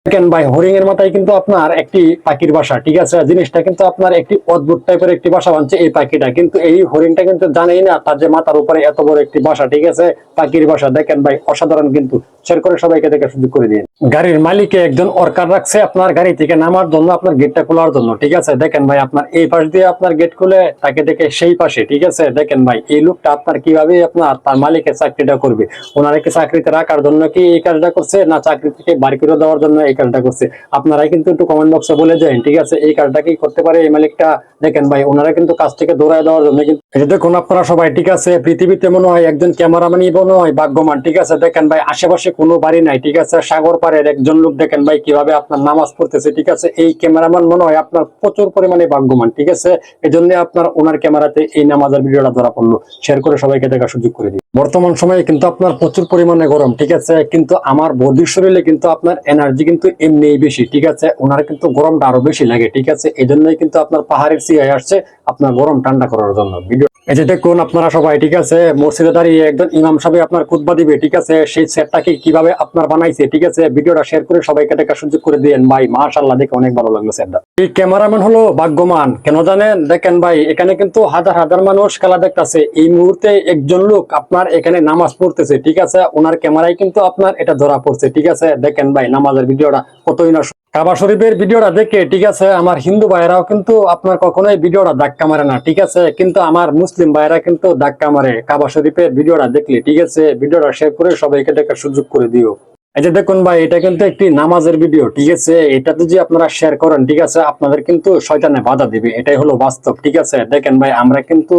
দেখেন ভাই, হরিং এর মাথায় কিন্তু আপনার একটি পাখির বাসা, ঠিক আছে। জিনিসটা কিন্তু আপনার একটি অদ্ভুত টাইপের একটি বাসা বানছে এই পাখিটা, কিন্তু এই হরিণটা কিন্তু জানেই না তার যে মাথার উপরে এত বড় একটি বাসা, ঠিক আছে, পাখির বাসা। দেখেন ভাই, অসাধারণ কিন্তু। শেয়ার করে সবাইকে দেখে সুযোগ করে দিন। গাড়ির মালিকে একজন ওয়ার্কার রাখছে আপনার গাড়ি থেকে নামার জন্য, আপনার গেটটা খোলার জন্য, ঠিক আছে। দেখেন ভাই, আপনার এই পাশ দিয়ে আপনার গেট খুলে তাকে দেখে সেই পাশে, ঠিক আছে। দেখেন ভাই, এই লোকটা আপনার কিভাবে আপনার তার মালিকের চাকরিটা করবে। ওনারা কি চাকরিতে রাখার জন্য কি এই কাজটা করছে, না চাকরি থেকে বাড়ি করে দেওয়ার জন্য এই কাজটা করছে? আপনারাই কিন্তু একটু কমেন্ট বক্সে বলে দেন, ঠিক আছে, এই কাজটা কি করতে পারে এই মালিকটা। দেখেন ভাই, ওনারা কিন্তু কাজ থেকে দৌড়ায় দেওয়ার জন্য কিন্তু দেখুন আপনারা সবাই, ঠিক আছে, পৃথিবীতে মনে হয় একজন ক্যামেরাম্যানই মনে হয় ভাগ্যবান, ঠিক আছে। দেখেন ভাই, আশেপাশে কোনো বাড়ি নাই, ঠিক আছে, সাগর পাড়ের একজন লোক দেখেন ভাই কিভাবে আপনার নামাজ পড়তেছে, ঠিক আছে। এই ক্যামেরাম্যান মনে হয় আপনার প্রচুর পরিমাণে ভাগ্যবান, ঠিক আছে। এই জন্য আপনার ওনার ক্যামেরাতে এই নামাজের ভিডিওটা ধরা পড়লো। শেয়ার করে সবাইকে দেখার সুযোগ করে দিই। বর্তমান সময়ে কিন্তু আপনার প্রচুর পরিমাণে গরম, ঠিক আছে, কিন্তু আমার বৌদির শরীরে কিন্তু আপনার এনার্জি কিন্তু এমনিই বেশি, ঠিক আছে। ওনার কিন্তু গরমটা আরো বেশি লাগে, ঠিক আছে। এই জন্যই কিন্তু আপনার পাহাড়ের সিয়ায় আসছে আপনার গরম ঠান্ডা করার জন্য। ভিডিও এই যে দেখুন আপনারা সবাই, ঠিক আছে, মসজিদে দাঁড়িয়ে একজন ইমাম সাহেব আপনার খুতবা দিবে, ঠিক আছে। সেই সেটটাকে কিভাবে আপনার বানাইছে, ঠিক আছে, ভিডিওটা শেয়ার করে সবাইকে দেখার সুযোগ করে দিয়েন ভাই। মাশাআল্লাহ, দেখে অনেক ভালো লাগলো সেটটা। এই ক্যামেরাম্যান হলো ভাগ্যবান, কেন জানেন? দেখেন ভাই, এখানে কিন্তু হাজার হাজার মানুষ খেলা দেখতেছে, এই মুহূর্তে একজন লোক আপনার এখানে নামাজ পড়তেছে, ঠিক আছে। ওনার ক্যামেরায় কিন্তু আপনার এটা ধরা পড়ছে, ঠিক আছে। দেখেন ভাই, নামাজের ভিডিওটা কতই না। কাবা শরীফের ভিডিওটা দেখে, ঠিক আছে, আমার হিন্দু ভাইয়েরাও কিন্তু আপনার কখনোই ভিডিওটা ধাক্কা মারে না, ঠিক আছে, কিন্তু আমার মুসলিম ভাইয়েরা কিন্তু ধাক্কা মারে কাবা শরীফের ভিডিওটা দেখলে, ঠিক আছে। ভিডিওটা শেয়ার করে সবাইকে দেখার সুযোগ করে দিও। এই যে দেখুন ভাই, এটা কিন্তু একটি নামাজের ভিডিও, ঠিক আছে। এটাতে যে আপনারা শেয়ার করেন, ঠিক আছে, আপনাদের কিন্তু শয়তানে বাধা দিবে, এটাই হলো বাস্তব, ঠিক আছে। দেখেন ভাই, আমরা কিন্তু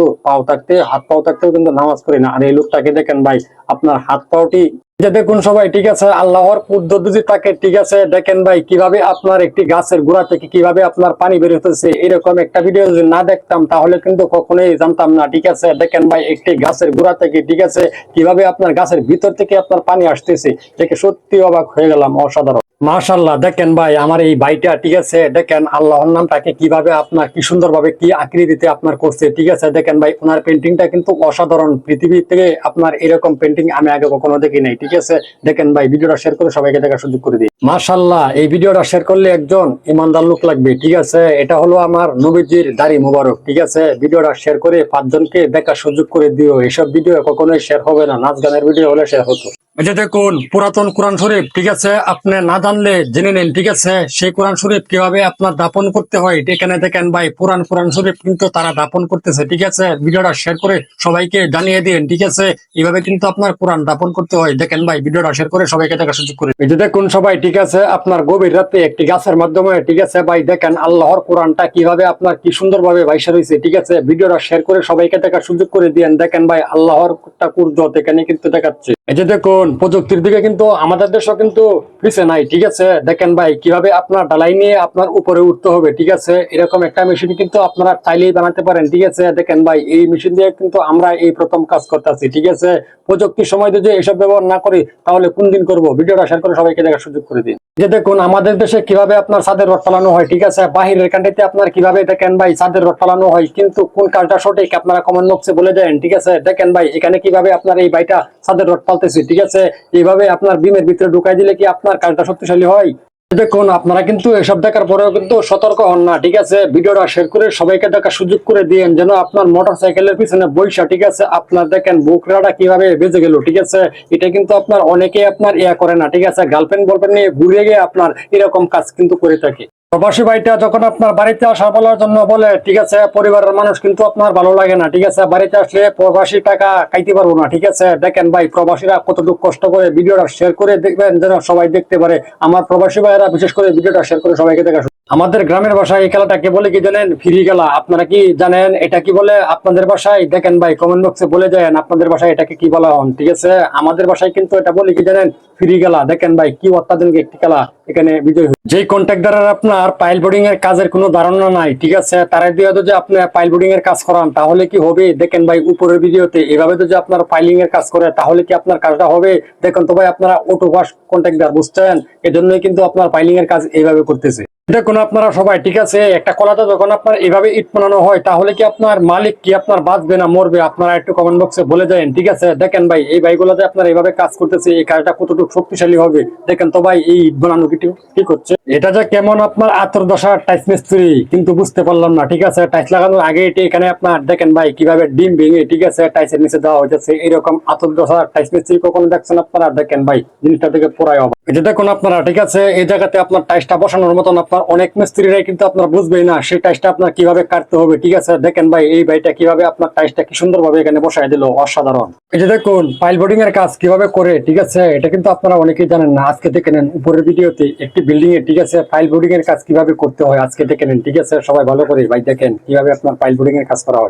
হাত পাও থাকতেও কিন্তু নামাজ পড়ি না, আর এই লোকটাকে দেখেন ভাই, আপনার হাত পাওটি যে দেখুন সবাই, ঠিক আছে, আল্লাহর পদ্ধতি থাকে, ঠিক আছে। দেখেন ভাই, কিভাবে আপনার একটি গাছের গোড়া থেকে কিভাবে আপনার পানি বের হতেছে, এরকম একটা ভিডিও যদি না দেখতাম তাহলে কিন্তু কখনোই জানতাম না, ঠিক আছে। দেখেন ভাই, একটি গাছের গোড়া থেকে, ঠিক আছে, কিভাবে আপনার গাছের ভিতর থেকে আপনার পানি আসতেছে, দেখে সত্যি অবাক হয়ে গেলাম। অসাধারণ, মাশাআল্লাহ। দেখেন ভাই, আমার এই ভাইটা, ঠিক আছে, দেখেন আল্লাহর নামটাকে কিভাবে আপনার কি সুন্দরভাবে কি আকৃতিতে আপনার করছে, ঠিক আছে। দেখেন ভাই, ওনার পেন্টিংটা কিন্তু অসাধারণ। পৃথিবী থেকে আপনার এরকম পেন্টিং আমি আগে কখনো দেখি নাই, ঠিক আছে। দেখেন ভাই, ভিডিওটা শেয়ার করে সবাইকে দেখার সুযোগ করে দিই। মাশাআল্লাহ, এই ভিডিওটা শেয়ার করলে একজন ইমানদার লোক লাগবে, ঠিক আছে। এটা হলো আমার নবীজির দাড়ি মুবারক, ঠিক আছে। ভিডিওটা শেয়ার করে 5 জনকে দেখার সুযোগ করে দিও। এসব ভিডিও কখনোই শেয়ার হবে না, নাচ গানের ভিডিও হলে শেয়ার হতো। এই যে দেখুন পুরাতন কোরআন শরীফ, ঠিক আছে, আপনি না জানলে জেনে নেন, ঠিক আছে। সেই কোরআন শরীফ কিভাবে আপনার দাপন করতে হয়, এখানে দেখেন ভাই, কোরআন শরীফ কিন্তু তারা দাপন করতেছে, ঠিক আছে। ভিডিওটা শেয়ার করে সবাইকে জানিয়ে দিন, ঠিক আছে। এইভাবে কিন্তু আপনার কোরআন দাপন করতে হয়। দেখেন ভাই, ভিডিওটা শেয়ার করে সবাইকে দেখার সুযোগ করে। এই যে দেখুন সবাই, ঠিক আছে, আপনার গভীর রাতে একটি গাছের মাধ্যমে, ঠিক আছে ভাই, দেখেন আল্লাহর কোরআনটা কিভাবে আপনার কি সুন্দরভাবে বাইসা রয়েছে, ঠিক আছে। ভিডিওটা শেয়ার করে সবাইকে দেখার সুযোগ করে দিয়েন। দেখেন ভাই, আল্লাহর কুদরত এখানে কিন্তু দেখাচ্ছে। এই যে দেখুন, প্রযুক্তির দিকে কিন্তু আমাদের দেশও কিন্তু পিছিয়ে নাই, ঠিক আছে। দেখেন ভাই, কিভাবে আপনার ঢালাই নিয়ে আপনার উপরে উঠতে হবে, ঠিক আছে। এরকম একটা মেশিন কিন্তু আপনারা চাইলেই বানাতে পারেন, ঠিক আছে। দেখেন ভাই, এই মেশিন দিয়ে কিন্তু আমরা এই প্রথম কাজ করতেছি, ঠিক আছে। প্রযুক্তির সময় যদি এসব ব্যবহার না করি তাহলে কোন দিন করবো? ভিডিওটা শেয়ার করে সবাইকে দেখার সুযোগ করে দিন। যে দেখুন আমাদের দেশে কিভাবে আপনার ছাদের রড ফালানো হয়, ঠিক আছে। বাহিরের কান্ট্রিতে আপনার কিভাবে দেখেন ভাই ছাদের রড ফালানো হয়, কিন্তু কোন কাজটা সঠিক আপনারা কমেন্ট বক্সে বলে দেন, ঠিক আছে। দেখেন ভাই, এখানে কিভাবে আপনার এই ভাইটা ছাদের রড ফালতেছে, ঠিক আছে। এইভাবে আপনার বিমের ভিতরে ঢুকাই দিলে কি আপনার কাজটা শক্তিশালী হয়? দেখুন আপনারা কিন্তু এসব দেখার পরেও কিন্তু সতর্ক হন না, ঠিক আছে। ভিডিওটা শেয়ার করে সবাইকে দেখার সুযোগ করে দিয়েন, যেন আপনার মোটর সাইকেলের পিছনে বৈশা, ঠিক আছে, আপনার দেখেন বুকরাটা কিভাবে বেজে গেল, ঠিক আছে। এটা কিন্তু আপনার অনেকে আপনার ইয়া করে না, ঠিক আছে। গার্লফ্রেন্ড বলফ্রেন্ড নিয়ে ঘুরে গিয়ে আপনার এরকম কাজ কিন্তু করে থাকে। প্রবাসী ভাইটা যখন আপনার বাড়িতে আসা বলার জন্য বলে, ঠিক আছে, পরিবারের মানুষ কিন্তু আপনার ভালো লাগে না, ঠিক আছে। বাড়িতে আসলে প্রবাসী টাকা খাইতে পারবো না, ঠিক আছে। দেখেন ভাই, প্রবাসীরা কতটুকু কষ্ট করে ভিডিওটা শেয়ার করে দেখবেন, যেন সবাই দেখতে পারে। আমার প্রবাসী ভাইয়েরা বিশেষ করে ভিডিওটা শেয়ার করে সবাইকে দেখা। আমাদের গ্রামের ভাষায় এই খেলাটাকে বলে কি জানেন? ফ্রি খেলা। আপনারা কি জানেন এটা কি বলে আপনাদের ভাষায়? দেখেন ভাই, কমেন্ট বক্সে বলে যান আপনাদের ভাষায় এটাকে কি বলা হন, ঠিক আছে। আমাদের ভাষায় কিন্তু এটা বলে কি জানেন? ফ্রি খেলা। দেখেন ভাই, কি অত্যাধুনিক একটি খেলা এখানে বিজয়। যেই কন্ট্রাক্টরের আপনার পাইল বোর্ডিং এর কাজের কোনো ধারণা নাই, ঠিক আছে, তারা দিয়ে যদি আপনি পাইল বোর্ডিং এর কাজ করান তাহলে কি হবে? দেখেন ভাই, উপরের ভিডিওতে এভাবে যদি আপনার পাইলিং এর কাজ করে তাহলে কি আপনার কাজটা হবে? দেখুন তো ভাই, আপনারা অটো ওয়াশ কন্ট্রাক্টর, বুঝছেন? এজন্যই কিন্তু আপনার পাইলিং এর কাজ এইভাবে করতেছে। দেখুন আপনারা সবাই, ঠিক আছে, একটা কলাতে যখন আপনার এভাবে ইট বানানো হয় তাহলে কি আপনার মালিক কি আপনার বাঁচবে না মরবে, আপনারা একটু কমেন্ট বক্সে বলে দেন। ঠিক আছে, দেখেন ভাই এই ভাইগুলোতে আপনার এইভাবে কাজ করতেছে, এই কাজটা কতটুকু শক্তিশালী হবে দেখেন তো ভাই। এই ইট বানানো কি করছে, এটা যে কেমন আপনার আতর দশা টাইস মিস্ত্রি কিন্তু বুঝতে পারলাম না। ঠিক আছে, টাইস লাগানোর আগে এটি এখানে আপনার দেখেন ভাই কিভাবে ডিম ভেঙে, ঠিক আছে, টাইসের নিচে দেওয়া হয়েছে। এরকম আতর দশা টাইস মিস্ত্রি কখনো দেখছেন আপনারা? দেখেন ভাই জিনিসটা থেকে পুরাই অবাক। এটা দেখুন আপনারা, ঠিক আছে, এই জায়গাতে আপনার টাইসটা বসানোর মতন আপনার অনেক মিস্ত্রিরাই কিন্তু আপনার বুঝবেই না সেই টাইসটা আপনার কিভাবে কাটতে হবে। ঠিক আছে, দেখেন ভাই এই ভাইটা কিভাবে আপনার টাইসটা কি সুন্দরভাবে এখানে বসাই দিল, অসাধারণ। এই যে দেখুন পাইল বোর্ডিং এর কাজ কিভাবে করে, ঠিক আছে, এটা কিন্তু আপনারা অনেকেই জানেন না। আজকে দেখে নেন উপরের ভিডিওতে একটি বিল্ডিং এর, ঠিক আছে, পাইল বোর্ডিং এর কাজ কিভাবে করতে হয় আজকে দেখে নেন। ঠিক আছে, সবাই ভালো করে ভাই দেখেন কিভাবে আপনার পাইল বোর্ডিং এর কাজ করা হয়।